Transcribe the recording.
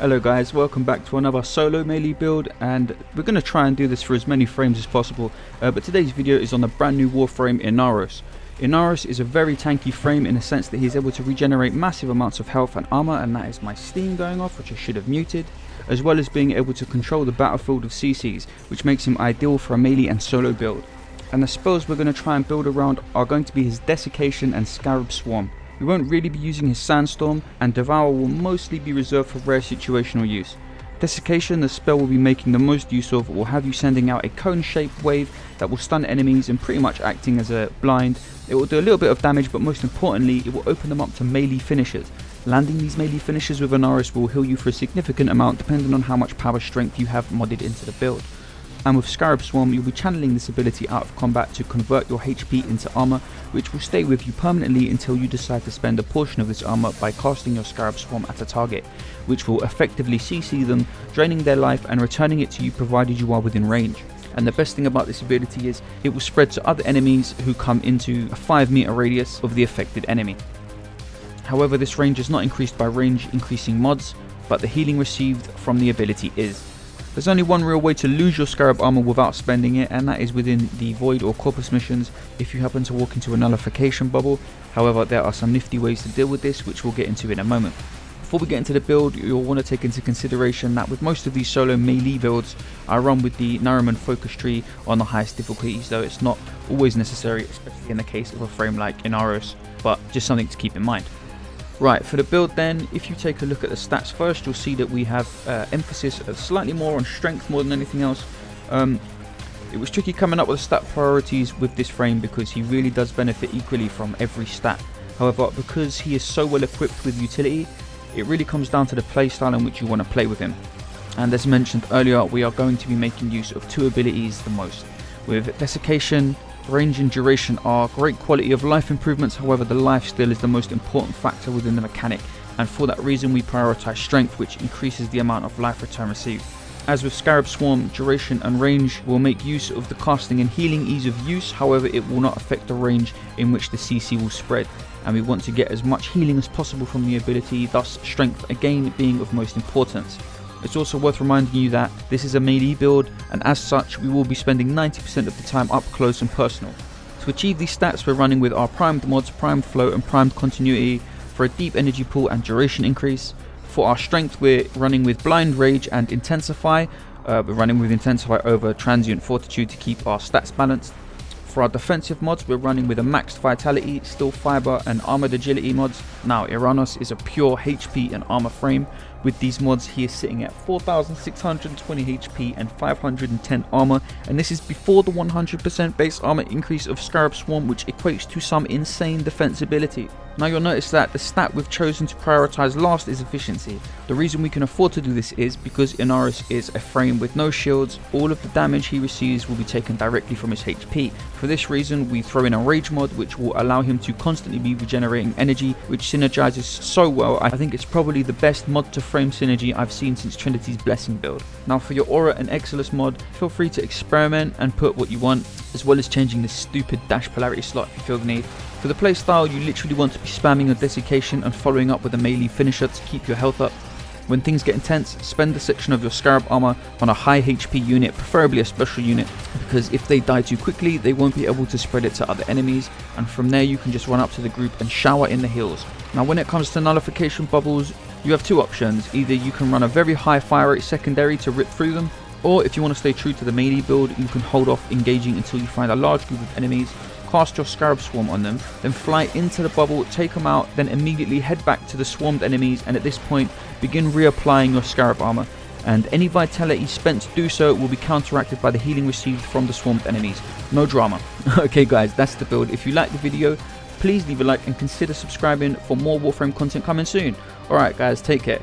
Hello guys, welcome back to another solo melee build, and we're going to try and do this for as many frames as possible, but today's video is on the brand new Warframe Inaros. Inaros is a very tanky frame in the sense that he's able to regenerate massive amounts of health and armor, and that is my Steam going off, which I should have muted, as well as being able to control the battlefield of CCs, which makes him ideal for a melee and solo build. And the spells we're going to try and build around are going to be his Desiccation and Scarab Swarm. We won't really be using his Sandstorm, and Devour will mostly be reserved for rare situational use. Desiccation, the spell we'll be making the most use of, will have you sending out a cone-shaped wave that will stun enemies and pretty much acting as a blind. It will do a little bit of damage, but most importantly, it will open them up to melee finishes. Landing these melee finishes with Inaros will heal you for a significant amount depending on how much power strength you have modded into the build. And with Scarab Swarm, you'll be channeling this ability out of combat to convert your HP into armor, which will stay with you permanently until you decide to spend a portion of this armor by casting your Scarab Swarm at a target, which will effectively CC them, draining their life and returning it to you provided you are within range. And the best thing about this ability is it will spread to other enemies who come into a 5-meter radius of the affected enemy. However, this range is not increased by range increasing mods, but the healing received from the ability is. There's only one real way to lose your Scarab armor without spending it, and that is within the Void or Corpus missions if you happen to walk into a nullification bubble. However, there are some nifty ways to deal with this, which we'll get into in a moment. Before we get into the build, you'll want to take into consideration that with most of these solo melee builds, I run with the Naramon focus tree on the highest difficulties, though it's not always necessary, especially in the case of a frame like Inaros, but just something to keep in mind. Right, for the build then, if you take a look at the stats first, you'll see that we have emphasis slightly more on strength more than anything else. It was tricky coming up with stat priorities with this frame because he really does benefit equally from every stat. However, because he is so well equipped with utility, it really comes down to the playstyle in which you want to play with him. And as mentioned earlier, we are going to be making use of two abilities the most. With Desiccation, range and duration are great quality of life improvements, however the life steal is the most important factor within the mechanic, and for that reason we prioritize strength, which increases the amount of life return received. As with Scarab Swarm, duration and range will make use of the casting and healing ease of use, however it will not affect the range in which the CC will spread, and we want to get as much healing as possible from the ability, thus strength again being of most importance. It's also worth reminding you that this is a melee build, and as such we will be spending 90% of the time up close and personal. To achieve these stats we're running with our primed mods, primed flow and primed continuity for a deep energy pool and duration increase. For our strength we're running with blind rage and intensify, we're running with intensify over transient fortitude to keep our stats balanced. For our defensive mods we're running with a maxed vitality, steel fiber and armored agility mods. Now Inaros is a pure HP and armor frame. With these mods he is sitting at 4620 HP and 510 armor, and this is before the 100% base armor increase of Scarab Swarm, which equates to some insane defensibility. Now you'll notice that the stat we've chosen to prioritize last is efficiency. The reason we can afford to do this is because Inaros is a frame with no shields. All of the damage he receives will be taken directly from his HP. For this reason we throw in a rage mod which will allow him to constantly be regenerating energy, which synergizes so well. I think it's probably the best mod to frame synergy I've seen since Trinity's Blessing build. Now for your Aura and Exilus mod, feel free to experiment and put what you want, as well as changing this stupid dash polarity slot if you feel the need. For the playstyle, you literally want to be spamming your Desiccation and following up with a melee finisher to keep your health up. When things get intense, spend a section of your Scarab armor on a high HP unit, preferably a special unit, because if they die too quickly they won't be able to spread it to other enemies, and from there you can just run up to the group and shower in the heals. Now when it comes to nullification bubbles, you have two options. Either you can run a very high fire rate secondary to rip through them, or if you want to stay true to the melee build, you can hold off engaging until you find a large group of enemies, cast your Scarab Swarm on them, then fly into the bubble, take them out, then immediately head back to the swarmed enemies, and at this point begin reapplying your Scarab armor, and any vitality spent to do so will be counteracted by the healing received from the swarmed enemies. No drama. Okay guys, that's the build. If you liked the video, please leave a like and consider subscribing for more Warframe content coming soon. Alright guys, take care.